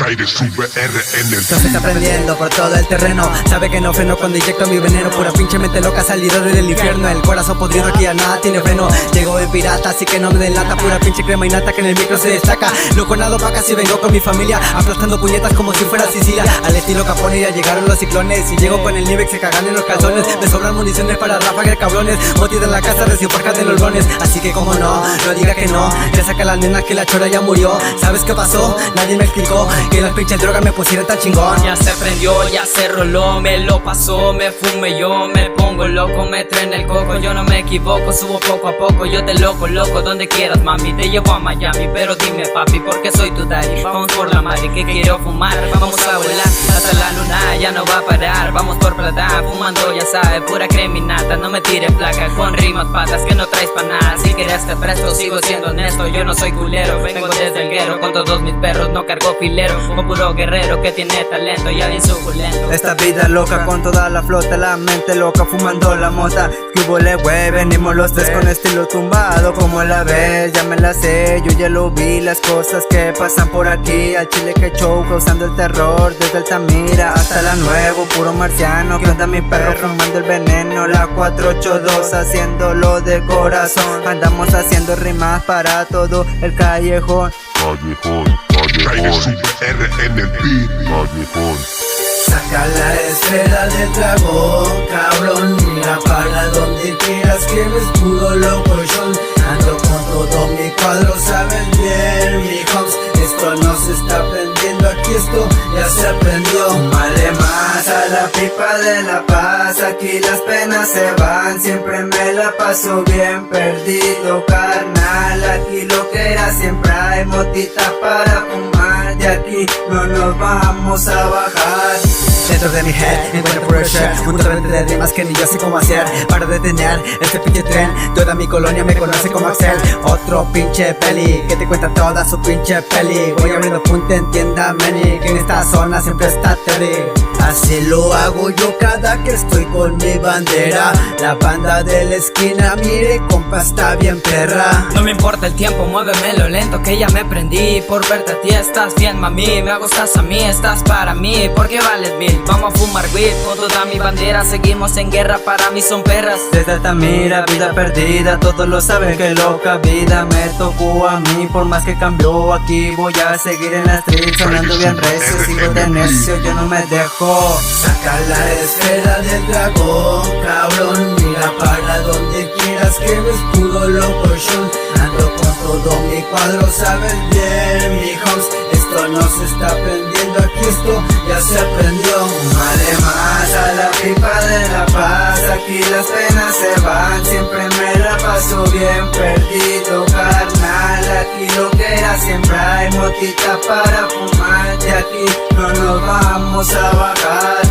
No se está prendiendo por todo el terreno. Sabe que no freno cuando inyecto mi veneno. Pura pinche mente loca, salido del infierno. El corazón podrido aquí ya nada tiene freno. Llego de pirata, así que no me delata. Pura pinche crema y nata que en el micro se destaca. Loco nado pa' casi vengo con mi familia, aplastando puñetas como si fuera Sicilia. Al estilo Capone ya llegaron los ciclones. Y llego con el Nivex, se cagan en los calzones. Me sobran municiones para ráfagas cabrones. Moti de la casa, recibo porcas de los lones. Así que como no diga que no. Ya saca las nenas que la chora ya murió. ¿Sabes qué pasó? Nadie me explicó que las pinches drogas me pusieron tan chingón. Ya se prendió, ya se roló, me lo pasó, me fumé yo, me pongo loco, me traen el coco, yo no me equivoco, subo poco a poco, yo te loco, donde quieras mami, te llevo a Miami, pero dime papi, porque soy tu daddy, vamos por la mari que quiero fumar, vamos a volar, hasta la luna ya no va a parar, vamos por plata, fumando ya sabes, pura creminata, no me tires placa, con rimas patas que no traes pa' nada, si quieres te presto, sigo siendo honesto, yo no soy culero, vengo desde el guero, con todos mis perros, no cargo filero, con puro guerrero que tiene talento, ya bien suculento. Esta vida loca con toda la flota, la mente loca fumando la mota. Que hubo le güey, venimos los tres con estilo tumbado. Como la ves, ya me la sé, yo ya lo vi. Las cosas que pasan por aquí, al chile que show, causando el terror. Desde Altamira hasta la Nuevo, puro marciano. Que anda mi perro fumando el veneno. La 482 haciéndolo de corazón. Andamos haciendo rimas para todo el callejón. Callejón. Saca la esfera del dragón, cabrón. Mira para donde quieras que ves puro locochón. Ando con todo mi cuadro, sabes bien, mi house. Esto no se está prendiendo, aquí esto ya se aprendió. Vale más a la pipa de la paz, aquí las penas se van. Siempre me la paso bien perdido, carnal. Aquí lo que era siempre hay motita para fumar. De aquí no nos vamos a bajar. Dentro de mi head encuentro puro shit, un torrente de rimas que ni yo sé cómo hacer para detener este pinche tren. Toda mi colonia me conoce como Axel. Otro pinche peli que te cuenta toda su pinche peli. Voy abriendo punta, entiéndame que en esta zona siempre está Terry. Así lo hago yo cada que estoy con mi bandera. La banda de la esquina, mire compa, está bien perra. No me importa el tiempo, muévemelo lento que ya me prendí. Por verte a ti estás bien mami, me gustas a mí, estás para mí, porque vales mil. Vamos a fumar weed con toda mi bandera, seguimos en guerra, para mí son perras. Desde Altamira, vida perdida, todos lo saben que loca vida me tocó a mí. Por más que cambió aquí, voy a seguir en la street, sonando bien recio, sigo de necio, yo no me dejo. Saca la esfera del dragón, cabrón. Mira para donde quieras que ves puro locochón. Ando con todo mi cuadro, sabes bien, mi house. Esto no se está prendiendo, aquí esto ya se aprendió. Vale más a la pipa de la paz, aquí las penas se van. Siempre me la paso bien perdido, carnal. Aquí lo que era siempre hay motita para fumar. De aquí no nos vamos a bajar.